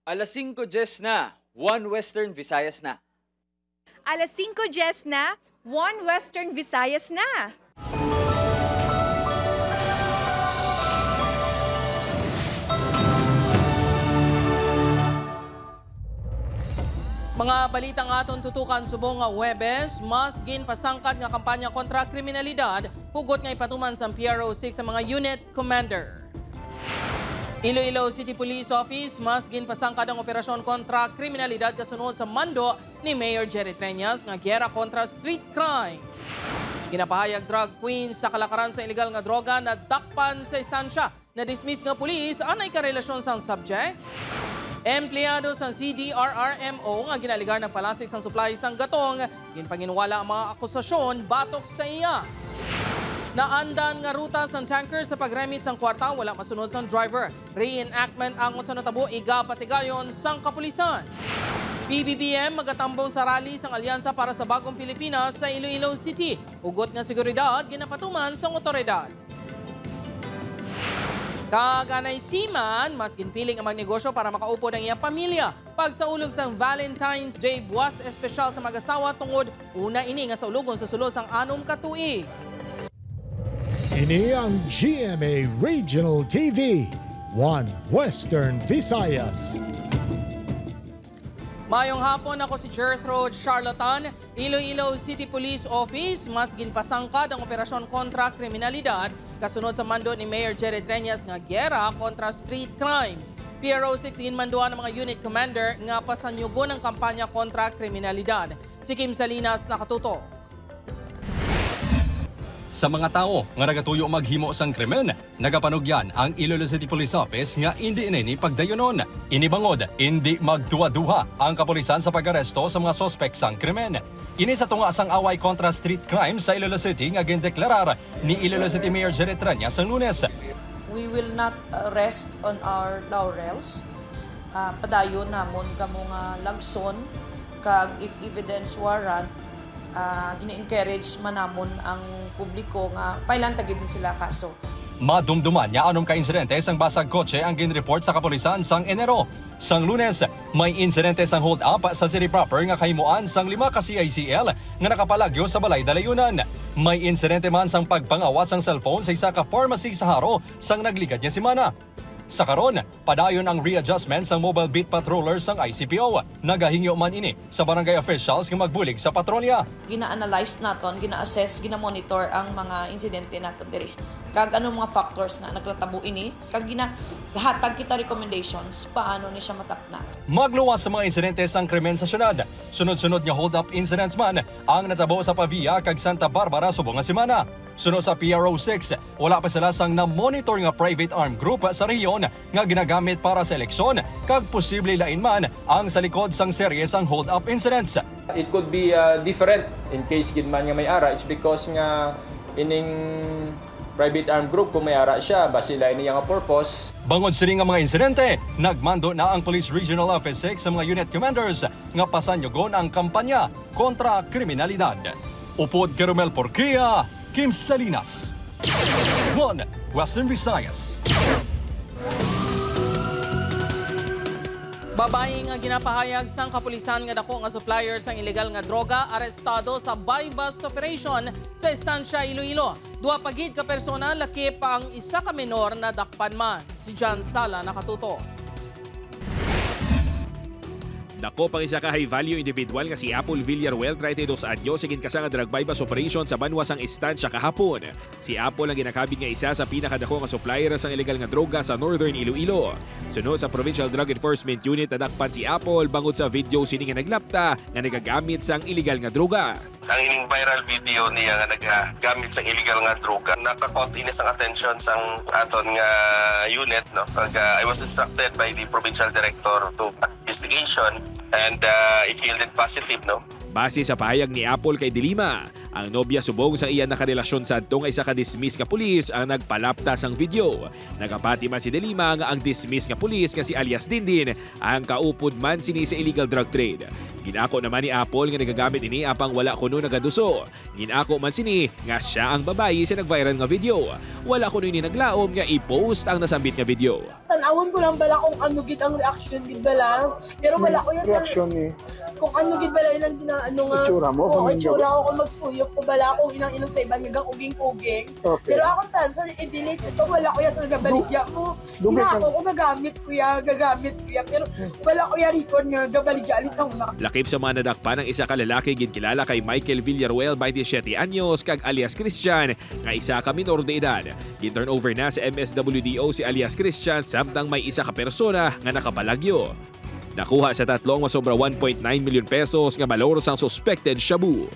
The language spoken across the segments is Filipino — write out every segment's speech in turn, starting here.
Alas 5:10 na, One Western Visayas na. Alas 5:10 na, One Western Visayas na. Mga balitang aton tutukan subong nga Huwebes, mas ginpasangkad nga kampanya kontra kriminalidad, hugot nga ipatuman sa PRO6 sa mga unit commander. Iloilo City Police Office, mas ginpasangkad ang operasyon kontra kriminalidad kasunod sa mando ni Mayor Jerry Treñas nga giyera kontra street crime. Ginapahayag drug queen sa kalakaran sa illegal nga droga na dakpan sa istansya na dismiss nga pulis anay karelasyon sa subject. Empleyado sa CDRRMO nga ginaligar ng palasik sang supply sang gatong, ginpanginwala ang mga akusasyon batok sa iya. Naandan nga ruta sang tanker sa pagremit sang kwarta, wala masunod sang driver. Reenactment ang sa natabo iga patigayon sang kapulisan. PBBM magatambong sa rally sang Alyansa para sa Bagong Pilipinas sa Iloilo City. Ugot nga seguridad ginapatuman sang otoridad. Kaganay siman, mas ginpiling ang magnegosyo para makaupo ng iyang pamilya. Pagsaulog sa Valentine's Day, buwas espesyal sa mag-asawa tungod una ini nga sa ulugon sa sulos ang 6 ka tuig. Ini ang GMA Regional TV, One Western Visayas. Mayong hapon, ako si Jethro Charlatan, Iloilo City Police Office, mas ginpasangkad ang operasyon kontra kriminalidad kasunod sa mando ni Mayor Jerry Treñas nga giyera kontra street crimes. PRO6 ginmanduan ng mga unit commander nga pasanyugon ang kampanya kontra kriminalidad. Si Kim Salinas nakatuto. Sa mga tao nga nagatuyo maghimo sang krimen, nagapanugyan ang Iloilo City Police Office nga hindi ini pagdayonon. Inibangod, hindi magduwa-duha ang kapulisan sa pag-aresto sa mga sospek sang krimen. Ini sa tunga sang away kontra street crime sa Iloilo City nga gindeklarar ni Iloilo City Mayor Jerry Treñas sang Lunes. We will not rest on our laurels. Padayon namon kamo nga lagson kag if evidence warrant gini-encourage manamon ang publiko nga filean tagid ni sila kaso. Madumduman niya anong ka-insidente sang basag kotse ang ginreport sa kapulisan sang Enero. Sang Lunes, may insidente sang hold up sa city proper nga kahimuan sang 5 ka CICL nga nakapalagyo sa Balay Dalayunan. May insidente man sang pagpangawat sang cellphone sa isa ka pharmacy sa Haro sang nagligad niya simana. Sa karon, padayon ang readjustment sang mobile beat patrollers sang ICPO. Nagahingyo man ini sa barangay officials nga magbulig sa patrolya. Gina-analyze naton, gina-assess, gina-monitor ang mga insidente naton diri. Kag anong mga factors nga naglatabo ini, kag ginahatag kita recommendations paano ni siya matapna. Magluwas sa mga insidente sang krimen sa syudad. Sunod-sunod nga hold-up incidents man ang natabo sa Pavia kag Santa Barbara subong nga semana. Sunod sa PRO6, wala pa sila sang na-monitor nga private armed group sa rehiyon nga ginagamit para sa eleksyon kag posible lain man ang sa likod sang serye sang hold-up incidents. It could be different in case ginman nga may ara. It's because nga ining private armed group kung may ara siya, base lain niya nga purpose. Bangod sini nga mga insidente, nagmando na ang Police Regional Office 6 sa mga unit commanders nga pasanyogon ang kampanya kontra kriminalidad. Upod Carmel Porquia, Kim Salinas, One Western Visayas. Babae nga ginapahayag sang kapulisan nga dako nga supplier sang illegal nga droga arestado sa buy-bust operation sa Estancia Iloilo. Dua pagid ka persona lakip ang isa ka menor na dakpan man. Si John Sala nakatuto. Dako pang isa ka high-value individual nga si Apple Villaruel 32 anyos sigin ka sa drug buy-bust operation sa banwasang istansya kahapon. Si Apple ang ginakabig nga isa sa pinakadako nga supplier sang illegal nga droga sa Northern Iloilo. Sunod sa Provincial Drug Enforcement Unit nadakpan si Apple bangod sa video sini nga naglapta nga nagagamit sang illegal nga droga. Ang ining viral video niya nga nagagamit sang illegal nga droga nakakot ini sang attention sang aton nga unit no. Pag I was instructed by the provincial director to investigation and it yielded positive no. Base sa pahayag ni Apple kay Dilima, Ang nobya subong sa iyan nakarelasyon sa adto nga isa ka dismiss ka pulis ang nagpalaptas ang video. Nagapati man si Delima nga ang dismiss nga pulis nga si alias Dindin ang kaupod man sini sa illegal drug trade. Ginako naman ni Apple nga nagagamit ini apang wala kuno nagaduso. Ginako man sini nga siya ang babayi sa nag-viral nga video. Wala kuno ini naglaom nga i-post ang nasambit nga video. Tanawon ko lang bala kung ano gid ang reaction gid bala. Pero wala ko yan reaction ni kung ano gid bala ilang ginaano nga. Itsura mo kung itsura ko kung magsuyop ko bala kung inang sa ibang nga uging-uging. Okay. Pero ako tan sorry i-delete ito wala ko yan sa gabaligya mo. Ina ako gagamit ko ya. Pero wala ko ya record nga gabaligya alisang na. Lakip sa mga nadakpan ng isa ka lalaki ginkilala kay Michael Villaruel, 27 anyos, kag alias Christian, nga isa ka minor de edad. Gi-turn over na sa MSWDO si alias Christian samtang may isa ka persona nga nakapalagyo. Nakuha sa tatlong masobra 1.9 million pesos nga balor sang suspected shabu.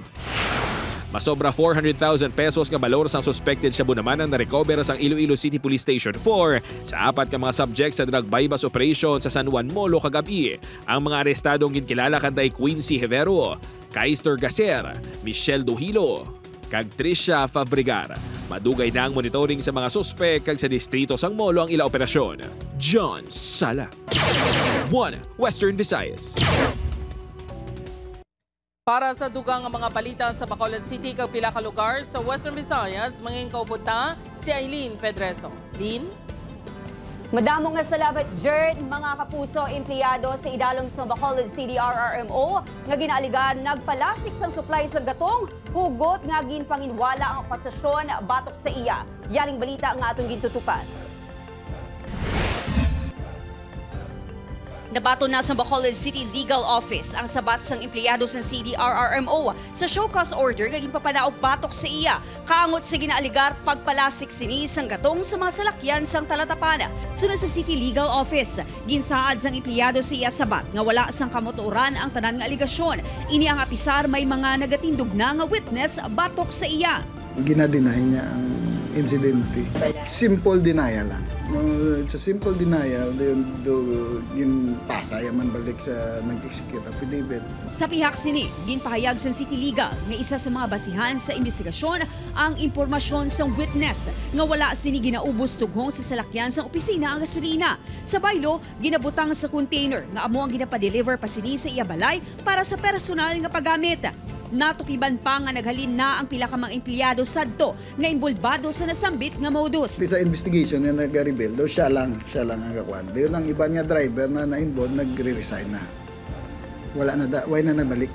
Masobra 400,000 pesos nga balor sang suspected shabu naman ang narecover sang Iloilo City Police Station 4 sa apat ka mga subject sa drug bypass operation sa San Juan Molo kagabi. Ang mga arestadong ginkilala kanday Quincy Hevero, Kaister Gacer, Michelle Duhilo, kag Tricia Fabregar. Madugay na ang monitoring sa mga suspek kag sa distrito sang Molo ang ila operasyon. John Sala, 1 Western Visayas. Para sa dugang mga balita sa Bacolod City kag pila ka lugar sa Western Visayas, mangin kaupunta si Aileen Pedreso. Lin? Madamo nga salamat, Jert, mga kapuso, empleyado sa idalom sa Bacolod City RRMO nga ginaaligan nagpalastik sang supply sa gatong, hugot nga ginpanginwala ang akusasyon batok sa iya. Yaring balita nga atong gintutukan. Nabato na sa Bacolod City Legal Office ang sabat sang empleyado sa CDRRMO sa show cause order nga ginpapanaog batok sa iya kaangot sa ginaaligar pagpalasik sini sang gatong sa mga salakyan sang talatapana. Sunod sa City Legal Office, ginsaad sang empleyado sa iya sabat nga wala sang kamotoran ang tanan nga aligasyon. Ini ang apisar may mga nagatindog na nga witness batok sa iya. Ginadeny niya ang insidente. Simple denial lang. It's a simple denial, ginpasa yaman balik sa nag-execute affidavit. Sa pihak sini, ginpahayag sa City Legal nga isa sa mga basihan sa investigasyon ang impormasyon sa witness nga wala sini ginaubos tughong sa salakyan sa opisina ang gasolina. Sa baylo, ginabutang sa container nga amo ang ginapadeliver pa sini sa iya balay para sa personal nga paggamit. Natukiban pa nga naghalin na ang pila ka mga empleyado sadto nga involbado sa nasambit nga modus. Sa investigation na nag-reveal, siya lang ang kakuan. Doon ang iba niya driver na na-involved, nagre-resign na. Wala na nabalik.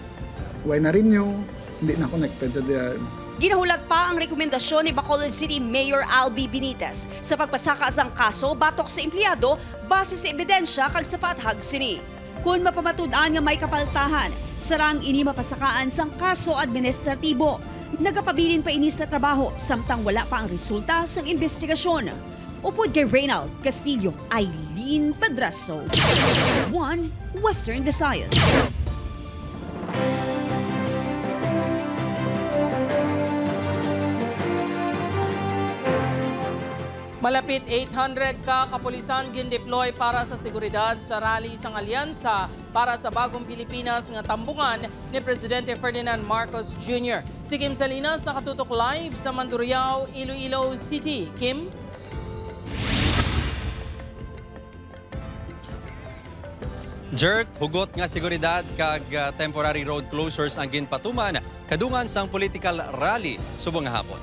Why na rin yung hindi na connected sa DRM. Ginahulat pa ang rekomendasyon ni Bacolod City Mayor Albi Benitez sa pagpasaka sang kaso batok sa empleyado base sa ebidensya kag sa pathag sini. Kung mapamatud-an nga may kapaltahan, sarang ini mapasakaan sang kaso administratibo. Nagapabilin pa ini sa trabaho samtang wala pa ang resulta sang investigasyon. Upod kay Reynald Castillo, Aileen Pedraso, 1 Western Visayas. Malapit 800 ka kapulisan gin-deploy para sa seguridad sa rally sang alyansa para sa bagong Pilipinas nga tambungan ni Presidente Ferdinand Marcos Jr. Si Kim Salinas nakatutok live sa Mandurriao, Iloilo City. Kim? Jert, hugot nga seguridad kag temporary road closures ang ginpatuman kadungan sang political rally subong nga hapon.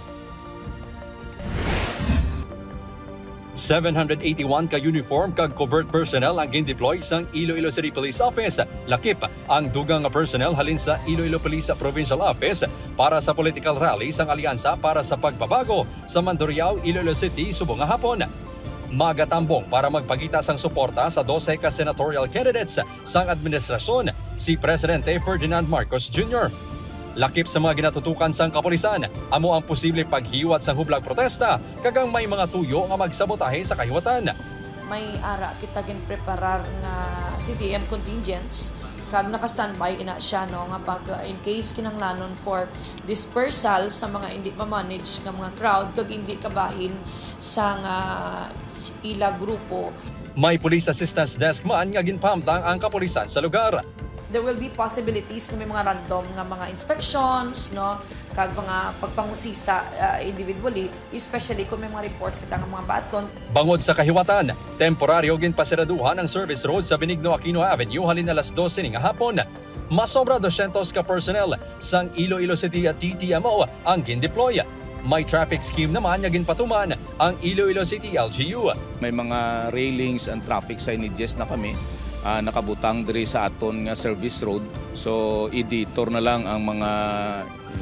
781 ka uniform kag covert personnel ang gin-deploy sang Iloilo City Police Office. Lakip ang dugang nga personnel halin sa Iloilo Police Provincial Office para sa political rally sang alyansa para sa pagbabago sa Mandurriao, Iloilo City subong nga hapon. Magatambong para magpagita sang suporta sa 12 ka senatorial candidates sang administrasyon si Presidente Ferdinand Marcos Jr. Lakip sa mga ginatutukan sang kapulisan, amo ang posible paghiwat sang hublag protesta kagang may mga tuyo nga magsabotahe sa kahiwatan. May ara kita ginpreparar nga CDM contingents kag naka-standby ina siya no nga pag in case kinanglanon for dispersal sa mga hindi ma-manage nga mga crowd kag hindi kabahin sa nga ila grupo. May police assistance desk man nga ginpamtang ang kapulisan sa lugar. there will be possibilities kung may mga random nga mga inspections, no, kag mga pagpangusisa individually, especially kung may mga reports kita nga mga baton. Bangod sa kahiwatan, temporaryo ginpasiraduhan ang service road sa Benigno Aquino Avenue halin alas 12 ng hapon. Masobra 200 ka personnel sang Iloilo City at TTMO ang gindeploy. May traffic scheme naman nga ginpatuman ang Iloilo City LGU. May mga railings and traffic signages na kami nakabutang diri sa aton nga service road. So i-detour na lang ang mga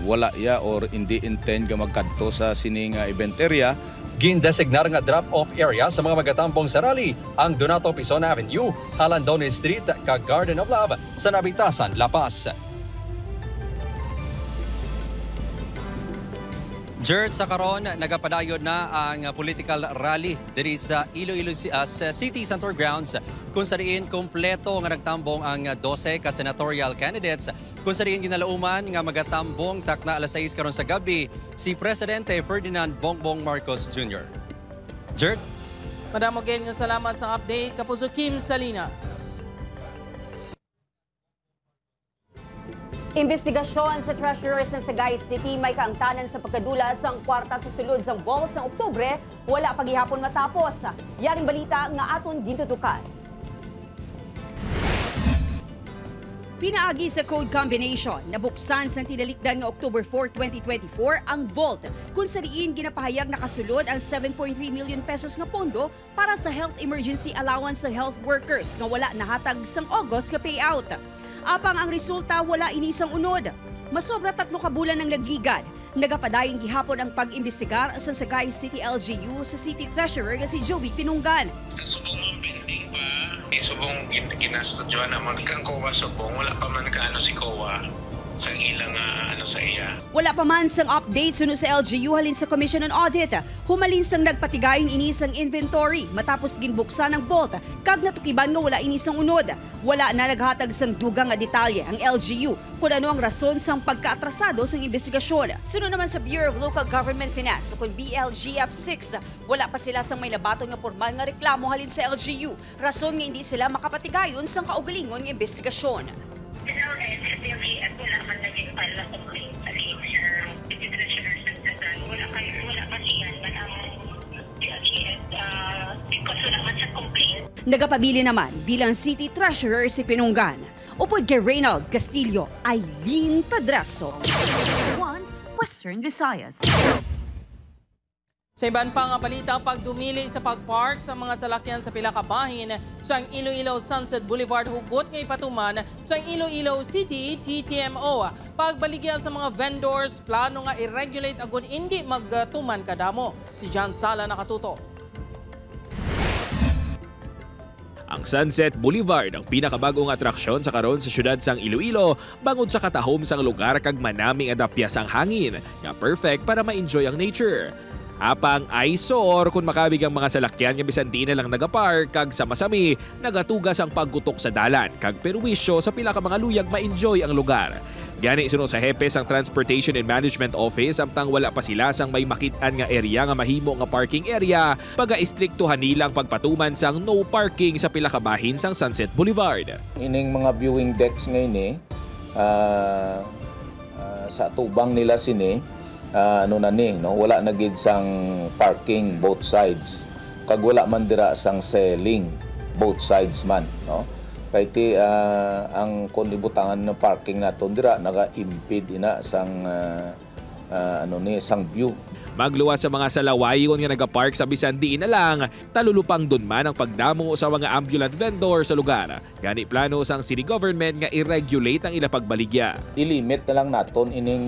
wala ya or hindi intend nga magkadto sa sining event area. Gindesignar nga drop-off area sa mga magatambong sa rally ang Donato Pizon Avenue, Halandone Street, kag Garden of Love sa Nabitasan, La Paz. Gert, sa karon nagapadayon na ang political rally diri sa Iloilo City Center Grounds kung sa diin kompleto nga nagtambong ang 12 ka senatorial candidates kung sa diin ginalauman nga magatambong takna alas 6 karon sa gabi si Presidente Ferdinand Bongbong Marcos Jr. Gert? Madam again nga salamat sa update. Kapuso Kim Salinas. Investigasyon sa treasurers ng Sagay City may kaangtanan sa pagkadula sa kwarta sa sulod sa vault sa Oktubre, wala pagihapon matapos. Yaring balita nga aton gintutukan. Pinaagi sa code combination, nabuksan sa tinalikdan nga October 4, 2024 ang vault kung sa diin ginapahayag nakasulod ang 7.3 million pesos nga pondo para sa health emergency allowance sa health workers nga wala nahatag sang August nga payout. Apang ang resulta wala inisang unod. Masobra 3 ka bulan ng lagligan. Nagapadayon gihapon ang pag-imbestigar sa Sagay City LGU sa City Treasurer nga si Joey Pinunggan. Sa subong mong pending pa, subong ginastudyoan naman kang COA subong, wala pa man kaano si COA sa ilang sa iya. Wala pa man sang update suno sa LGU halin sa Commission on Audit. Humalin sang nagpatigayon inisang inventory matapos ginbuksan ang vault kag natukiban nga wala inisang unod. Wala na naghatag sang dugang nga detalye ang LGU kung ano ang rason sang pagkaatrasado sang investigasyon. Suno naman sa Bureau of Local Government Finance kung BLGF6, wala pa sila sang may labaton nga formal nga reklamo halin sa LGU. Rason nga hindi sila makapatigayon sang kaugalingon nga investigasyon. Wala man naging pala complaint sa City Treasurer ng Cagayan. Wala pa siyan man ang because wala man sa complaint. Nagapabili naman bilang City Treasurer si Pinunggan. Upod kay Reynald Castillo, Aileen Padraso. 1 Western Visayas. Sa iban pang balita, pagdumili sa pagpark sa mga salakyan sa pila ka bahin sa Iloilo Sunset Boulevard hugot nga ipatuman sa Iloilo City TTMO. Pagbaligya sa mga vendors, plano nga i-regulate agon hindi magtuman kadamo. Si John Sala nakatuto. Ang Sunset Boulevard ang pinakabagong atraksyon sa karon sa syudad sang Iloilo bangod sa katahom sang lugar kag manaming adapya sang hangin nga perfect para ma-enjoy ang nature. Apang eyesore kung makabig ang mga salakyan nga bisan di na lang nagapark kag sama-sami nagatugas ang paggutok sa dalan kag perwisyo sa pila ka mga luyag ma-enjoy ang lugar. Gani suno sa hepe sang Transportation and Management Office samtang wala pa sila sang may makitaan nga area nga mahimo nga parking area paga-istriktuhan nilang pagpatuman sang no parking sa pila ka bahin sang Sunset Boulevard. Ining mga viewing decks ngayon sa tubang nila sini wala na gid sang parking both sides kag wala man dira sang selling both sides man kay ti ang konibutangan ng parking naton dira naga-impede ina sang sang view. Magluwas sa mga salawayon nga nagapark sa bisan di na lang, talulupang dun man ang pagdamo sa mga ambulant vendor sa lugar. Gani plano sang city government nga i-regulate ang ila pagbaligya. I-limit na lang naton ining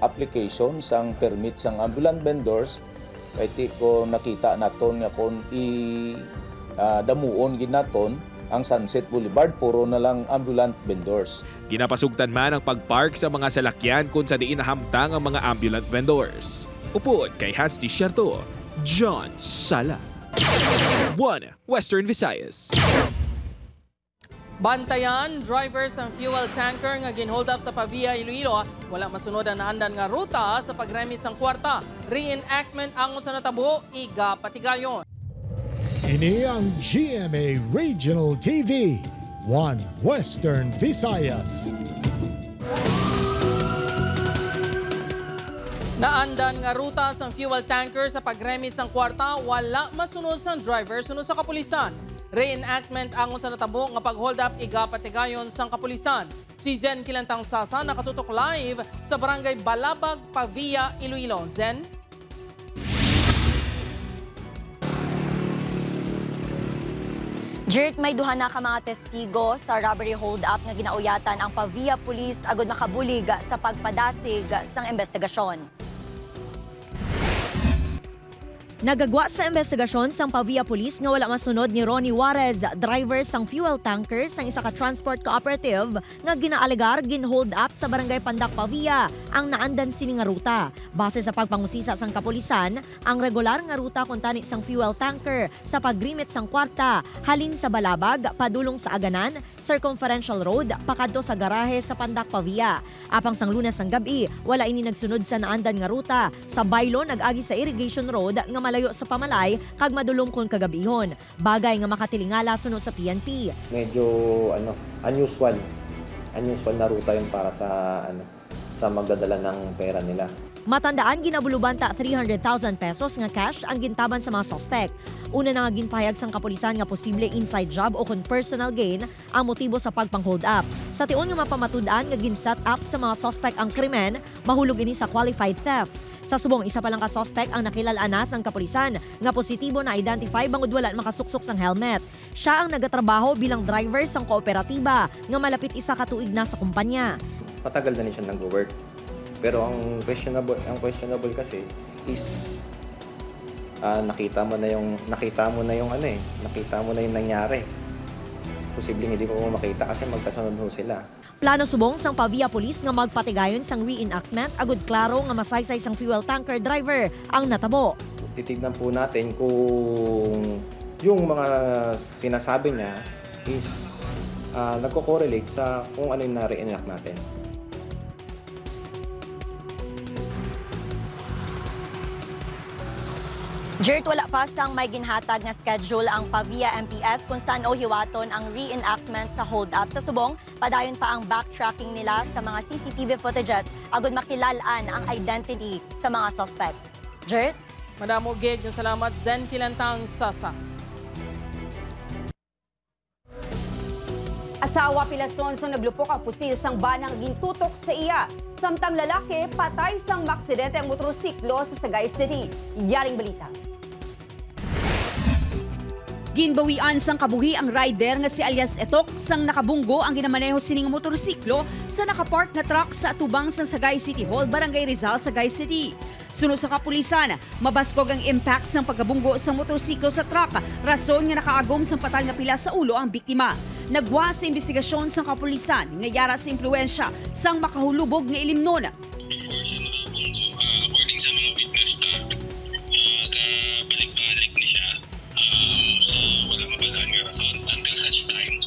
application sang permit sang ambulant vendors kay ti ko nakita naton nga kon damuon gid naton ang Sunset Boulevard puro na lang ambulant vendors. Ginapasugtan man ang pagpark sa mga salakyan kung sa diin nahamtang ang mga ambulant vendors. Upod kay Hans Desierto, John Sala. 1 Western Visayas. Bantayan, drivers ang fuel tanker nga ginhold up sa Pavia, Iloilo. Wala masunod ang naandan nga ruta sa pagremit sang kwarta. Reenactment ang sa natabo, iga patigayon. Ini ang GMA Regional TV, One Western Visayas. Naandan nga ruta sang fuel tanker sa pagremit sang kwarta, wala masunod sang driver sunod sa kapulisan. Reenactment angon sa natabo nga pag-hold up igapatigayon sang kapulisan. Si Zen Kilantang Sasa nakatutok live sa barangay Balabag, Pavia, Iloilo. Zen? Jirt, may duha na ka mga testigo sa robbery hold-up nga ginauyatan ang Pavia Police agod makabulig sa pagpadasig sang investigasyon. Nagagwa sa investigasyon sang Pavia Police nga wala masunod ni Ronnie Juarez, driver sang fuel tanker sang isa ka transport cooperative nga ginaalegar gin-hold up sa barangay Pandak, Pavia ang naandan sini nga ruta. Base sa pagpangusisa sang kapulisan, ang regular nga ruta kuntani sang fuel tanker sa pagrimit sang kwarta halin sa Balabag padulong sa Aganan, Circumferential Road pakadto sa garahe sa Pandak, Pavia. Apang sang Lunes sang gabi, wala ini nagsunod sa naandan nga ruta. Sa Baylo nag-agi sa Irrigation Road nga malayo sa Pamalay kag madulong kon kagabihon. Bagay nga makatilingala suno sa PNP. Medyo unusual na ruta yun para sa sa magdadala ng pera nila. Matandaan ginabuluban ta 300,000 pesos nga cash ang gintaban sa mga suspect. Una na nga ginpahayag sang kapulisan nga posible inside job o kon personal gain ang motibo sa pagpang-hold up. Sa tion nga mapamatud-an nga gin-set up sa mga suspect ang krimen, mahulog ini sa qualified theft. Sa subong, isa pa lang ka suspect ang nakilalanas ang kapulisan nga positibo na identify bangod wala makasuksok sang helmet. Siya ang nagatrabaho bilang driver sang kooperatiba nga malapit isa ka tuig na sa kumpanya. Matagal na rin siya nag-work. Pero ang questionable kasi is nakita mo na yung nangyari. Posibleng hindi ko makita kasi magkasunod ho sila. Plano subong sang Pavia Police nga magpatigayon sang reenactment agud klaro nga masaysay sang fuel tanker driver ang natabo. Titignan po natin kung yung mga sinasabi niya is nagko-correlate sa kung ano yung na-reenact natin. Jirt, wala pa sang may ginhatag nga schedule ang Pavia MPS kung saan hiwaton ang reenactment sa hold-up. Sa subong, padayon pa ang backtracking nila sa mga CCTV footages agud makilalaan ang identity sa mga suspect. Jirt? Madamo gig, salamat Zen Kilantang Sasa. Asawa Pilason so naglupok ang pusil sang banang gintutok sa iya. Samtang lalaki, patay sang maksidente ang motorsiklo sa Sagay City. Yaring balita. Ginbawian sang kabuhi ang rider nga si alias Etok sang nakabunggo ang ginamaneho sining motorsiklo sa nakapark na truck sa atubang sang Sagay City Hall, Barangay Rizal, Sagay City. Sunod sa kapulisan, mabaskog ang impact sang pagkabunggo sa motorsiklo sa truck, rason nga nakaagom sang patal nga pila sa ulo ang biktima. Nagwa sa investigasyon sang kapulisan nga yara sa impluensya sang makahulubog nga ilimnon. According sa mga witness kabalik-balik ni siya sa wala mabalaan nga rason until such time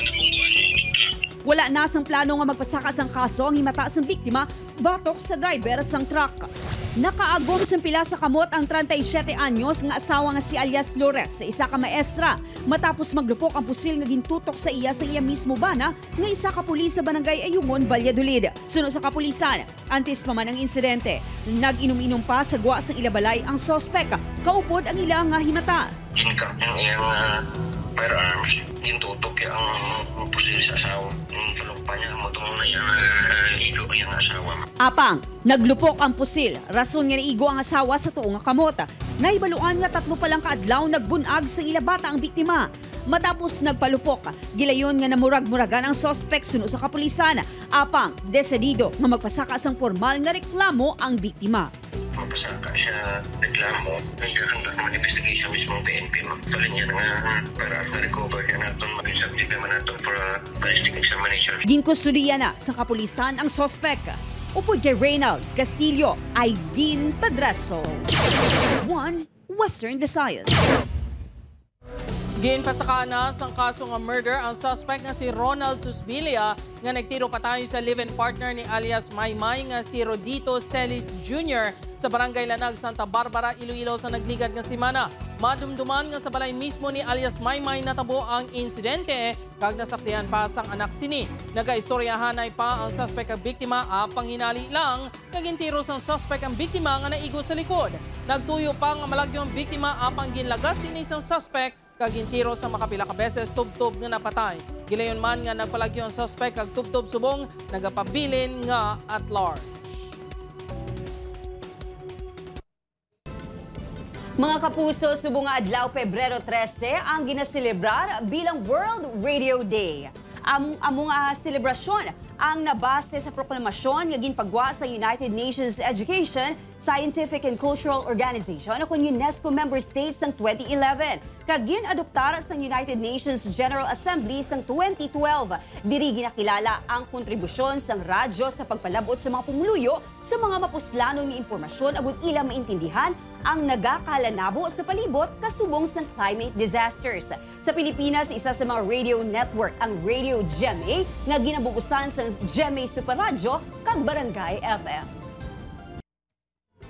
nabungguan niya yung truck. Wala na sang plano nga magpasaka sang kaso ang himata sang biktima batok sa driver sang truck. Nakaagom sa pila sa kamot ang 37 anyos nga asawa nga si alias Flores sa isa ka maestra matapos maglupok ang pusil nga gintutok sa iya mismo bana nga isa ka pulis sa Barangay Ayungon, Valladolid. Sunod sa kapulisan, antes pa man ang insidente, nag-inom-inom pa sa gwa sang ilabalay ang sospek. Kaupod ang ilang nga himata. Ginikap ng iyang firearms, gintutok ang pusil sa asawa. Kalukpa niya, matungong na yan igo ang asawa. Apang, naglupok ang pusil. Rason nga naigo ang asawa sa tuong kamot. Naibaluan nga 3 pa lang kaadlaw nagbunag sa ilabata ang biktima. Matapos nagpalupok, gilayon nga namurag-muragan ang suspect sunod sa kapulisan. Apang, desedido nga magpasaka sang formal nga reklamo ang biktima. Mapasaka siya reklamo, nagkakandak naman investigation mismo ang PNP. Tuloy niya nga para ma-recover niya natin, maging subject naman natin for ballistic examination. Ginkustudiya na sa kapulisan ang suspect. Upod kay Reynald Castillo, Aileen Padraso. One Western Visayas. Ginpasaka na sang kaso nga murder ang suspect nga si Ronald Susbilia nga nagtiro patayon sa live-in partner ni alias Maymay nga si Rodito Celis Jr. sa Barangay Lanag, Santa Barbara, Iloilo sa nagligad nga simana. Madumduman nga sa balay mismo ni alias Maymay natabo ang insidente kag nasaksihan pa sang anak sini. Nagaistoryahanay pa ang suspect ang biktima apang hinali lang nagintiro sang suspect ang biktima nga naigo sa likod. Nagtuyo pa nga malagyo ang biktima apang ginlagas ini sang suspect kag gintiro sa makapila ka beses tubtob nga napatay. Gilayon man nga nagpalagyo ang suspect kag tubtob subong nagapabilin nga at large. Mga kapuso, subong nga adlaw Pebrero 13 ang ginaselebrar bilang World Radio Day. Among selebrasyon ang nabase sa proklamasyon nga ginpagwa sa United Nations Education, Scientific and Cultural Organization o UNESCO member states ng 2011 kag ginadoptar sa United Nations General Assembly sang 2012. Diri ginakilala ang kontribusyon sang radyo sa pagpalabot sa mga pumuluyo sa mga mapuslanong nga impormasyon agud ila maintindihan ang nagakalanabo sa palibot kasubong sa climate disasters. Sa Pilipinas, isa sa mga radio network ang Radio GMA nga ginabuusan sa GMA Super Radio kag Barangay FM.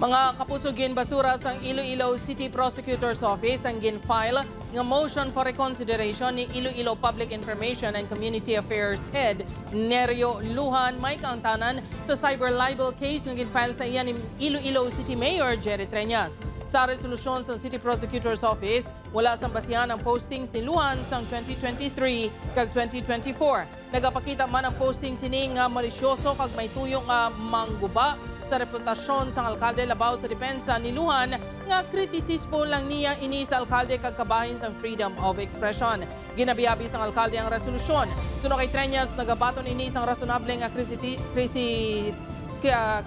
Mga kapuso, ginbasura sang Iloilo City Prosecutor's Office ang ginfile nga motion for reconsideration ni Iloilo Public Information and Community Affairs Head Nerio Lujan may kaangtanan sa cyber libel case nga ginfile sa iya ni Iloilo City Mayor Jerry Treñas. Sa resolusyon sa City Prosecutor's Office, wala sang basihan ang postings ni Lujan sang 2023 kag 2024. Nagapakita man ang postings sini nga malisyoso kag may tuyong nga mangguba sa reputasyon sang alkalde labaw sa depensa ni Lujan nga kritisismo lang niya ini sa alkalde kag kabahin sang freedom of expression. Ginabiabi sang alkalde ang resolusyon. Suno kay Treñas, nagabaton ini sang rasonable nga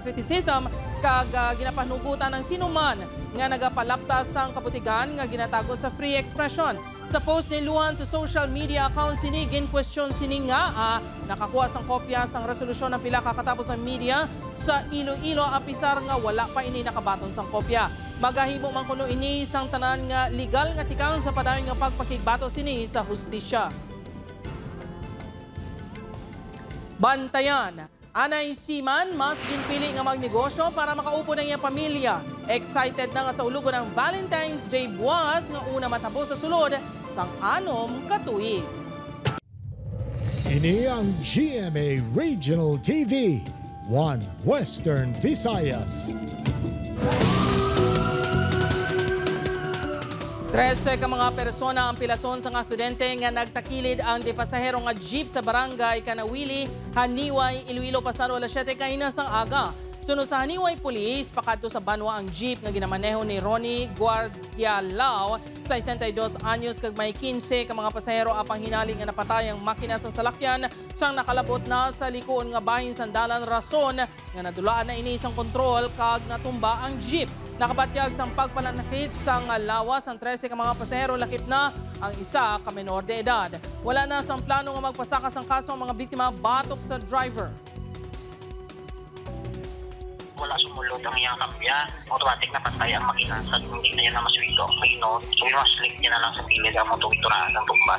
criticism kag ginapanugutan ng sinuman nga nagapalaptas sang kabutigan nga ginatago sa free expression. Sa post ni Lujan sa social media account sini, gin-question sini nga nakakuha sang kopya sang resolusyon ng pila kakatapos ang media sa Iloilo apisar nga wala pa ini nakabaton sang kopya. Magahimo man kuno ini sang tanan nga legal nga tikang sa padayon nga pagpakigbato sini sa hustisya. Bantayan. Anay Siman, mas ginpili nga magnegosyo para makaupo ng iyang pamilya. Excited na nga sa ulugo ng Valentine's Day buwas nga una matapos sa sulod sang 6 ka tuig. Ini ang GMA Regional TV, One Western Visayas. 13 ka mga persona ang pilason sa aksidente nga nagtakilid ang depasahero nga jeep sa barangay Kanawili, Haniway, Iloilo pasado alas 7 kaina sang aga. Sunod sa Haniway Police, pakadto sa Banwa ang jeep nga ginamaneho ni Ronnie Guardialao, 62 anyos kag may 15 ka mga pasahero apang hinali nga napatay ang makina sa salakyan sang nakalabot na sa likuon nga bahin sandalan rason nga nadulaan na ini sang kontrol kag natumba ang jeep. Nakabatyag sang pagpalanakit sang lawas ang 13 ka mga pasahero, lakip na ang isa ka menor de edad. Wala na sang plano nga magpasaka sang kaso ang mga biktima batok sa driver. Wala sumulod ang iyang kambya. Automatic na patay ang makina. Sa hindi na yan na maswito. Mayroon. So yung maslik niya na lang sa pilit ang motowituraan ng tumba.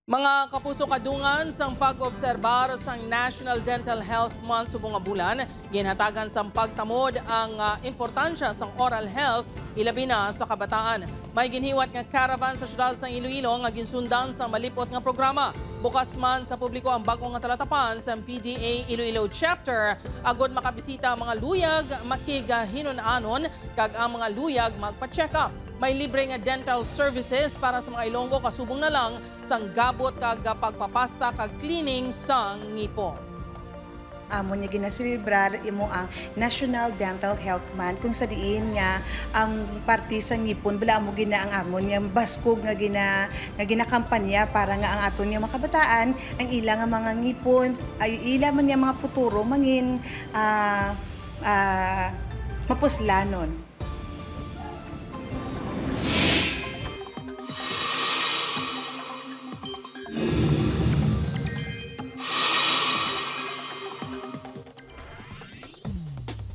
Mga kapuso, kadungan sang pag-obserbar sang National Dental Health Month subong nga bulan, ginhatagan sang pagtamod ang importansya sang oral health ilabi na sa kabataan. May ginhiwat nga caravan sa syudad sang Iloilo nga ginsundan sa malipot nga programa. Bukas man sa publiko ang bagong nga talatapan sa PDA Iloilo chapter agod makabisita ang mga luyag makigahinon-anon kag ang mga luyag magpa-check up. May libre nga dental services para sa mga Ilonggo kasubong na lang sang gabot kag pagpapasta kag cleaning sang ngipon. Amo niya ginaselebrar imo ang National Dental Health Month kung sa diin nga ang parte sa ngipon bala mo gina ang amon niya baskog nga ginakampanya para nga ang aton nga makabataan ang ila nga mga ngipon ay ila man niya mga futuro mangin mapuslanon.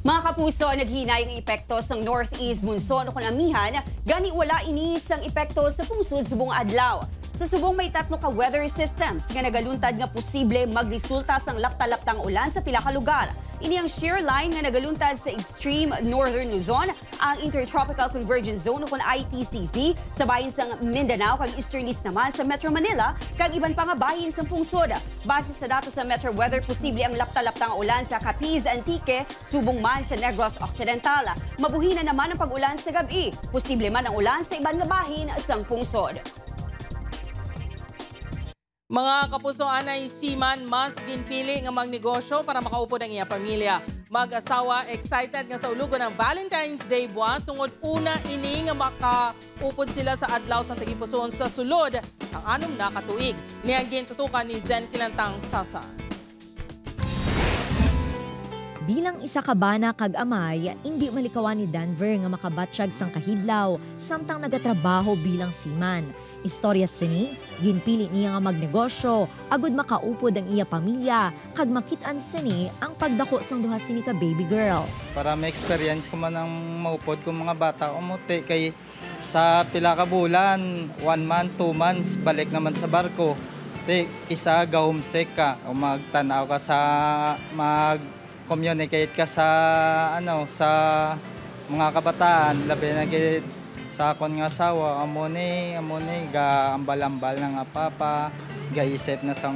Mga kapuso, naghinay ang epekto sa Northeast Monsoon o kanamihan, gani wala inis ang epekto sa pungsod subong adlaw. Sa Sa subong may 3 ka weather systems nga nagaluntad nga posible magresulta sang lapta-laptang ulan sa pila ka lugar. Ini ang shear line nga nagaluntad sa extreme northern Luzon, ang Intertropical Convergence Zone o kung ITCZ, sa bahin sang Mindanao kag Eastern East naman sa Metro Manila kag iban pa nga bahin sa pungsod. Base sa datos sa Metro Weather, posible ang lapta-laptang ulan sa Capiz, Antique, subong man sa Negros Occidental. Mabuhina naman ang pag-ulan sa gabi. Posible man ang ulan sa iban nga bahin sang pungsod. Mga kapuso, anay siman mas ginpili nga magnegosyo para makaupod ang iya pamilya. Mag-asawa excited nga sa ulugo ng Valentine's Day buwan tungod una ini nga makaupod sila sa adlaw sa tagipusoon sa sulod ang 6 na katuig. Niyang gintutukan ni Zen Kilantang Sasa. Bilang isa ka bana kag amay, hindi malikawan ni Denver nga makabatsyag sang kahidlaw samtang nagatrabaho bilang seaman. Istorya sini, ginpili niya nga magnegosyo, agud makaupod ang iya pamilya, kag makit-an sini ang pagdako sang duha sini ka baby girl. Para ma-experience ko man ang maupod kong mga bata, umuti kay sa pila ka bulan, 1 month, 2 months, balik naman sa barko. Isa ga-homesick ka, o magtanaw ka sa mag-communicate ka sa sa mga kabataan, labi na sa akon nga asawa, amone, ga ambal-ambal na nga papa, ga isip na sang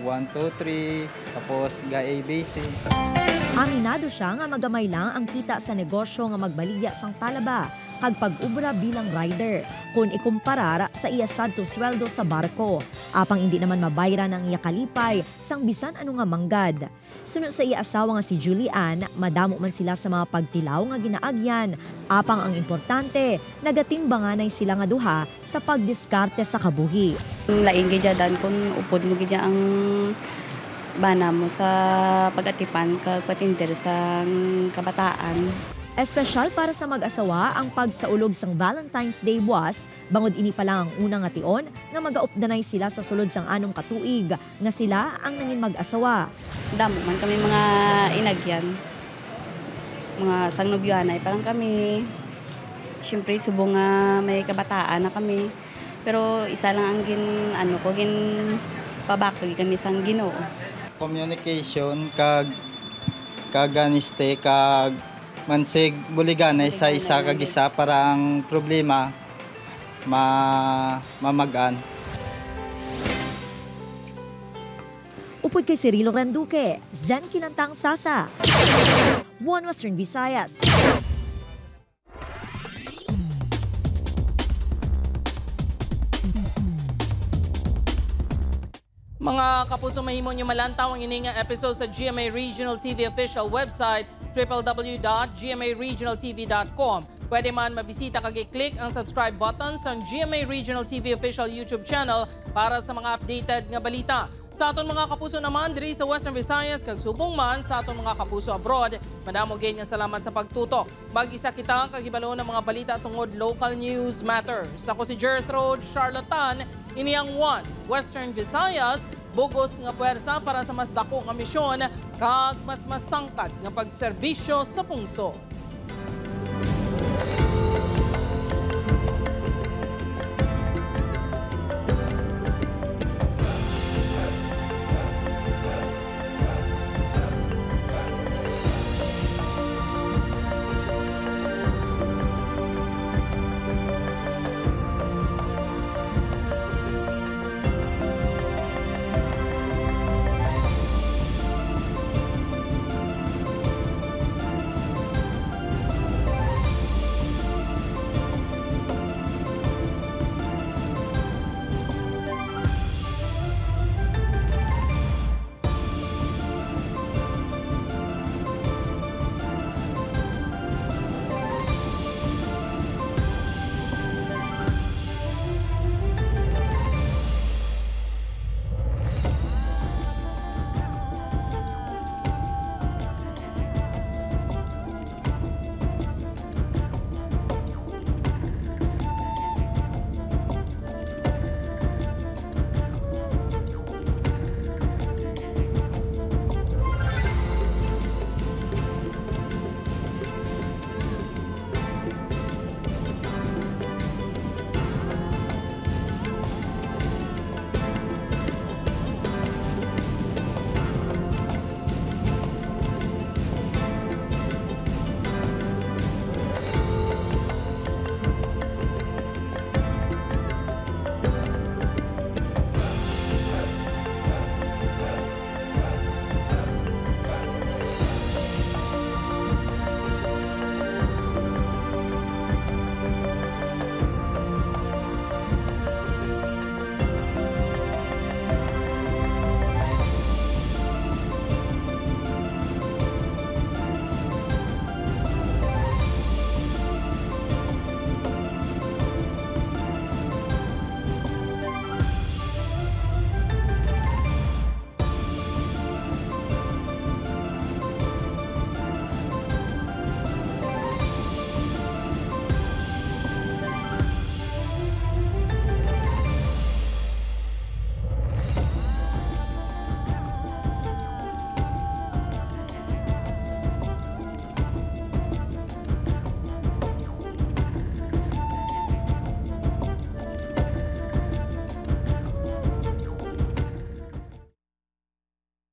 1, 2, 3, tapos ga ABC. Aminado siya nga magamay lang ang kita sa negosyo nga magbaligya sang talaba, kag pag-ubra bilang rider, kung ikumparar sa iya sadto sweldo sa barko. Apang hindi naman mabayran ang iya kalipay, sang bisan ano nga manggad. Sunod sa iya asawa nga si Julian, madamo man sila sa mga pagtilaw nga ginaagyan. Apang ang importante, nagatimbanganay sila nga duha sa pagdiskarte sa kabuhi. Laing gidyadan kung upod mo gidya ang bana mo sa pag-atipan kag patindir sa kabataan. Espesyal para sa mag-asawa ang pagsaulog sang Valentine's Day buwas, bangod ini pa lang ang unang nga tion nga magaupdanay sila sa sulod sang 6 katuig nga sila ang nangin mag-asawa. Damo man kami mga inagyan, mga sang nobyoanay parang kami. Siyempre subong nga may kabataan na kami, pero isa lang ang gin pabakag kami sang Ginoo. Communication kag kaganiste kag mansig buliganay sa isa kag isa para ang problema mamagaan. Upod kay Cirilo Randuque, Zen Kilantang Sasa, One Western Visayas. Mga kapuso, mahimo nyo malantaw ang ininga episode sa GMA Regional TV official website www.gmaregionaltv.com. Pwede man mabisita kag i-click ang subscribe button sa GMA Regional TV official YouTube channel para sa mga updated nga balita. Sa aton mga kapuso naman diri sa Western Visayas kag subong man sa aton mga kapuso abroad, madamo gyud nga salamat sa pagtutok. Mag-isa kita kag hibalo ng mga balita tungod local news matters. Ako si Gertrude Charlatan, ini ang One Western Visayas, bugos nga puwersa para sa mas dako nga misyon kag mas masangkad nga pagserbisyo sa pungsod.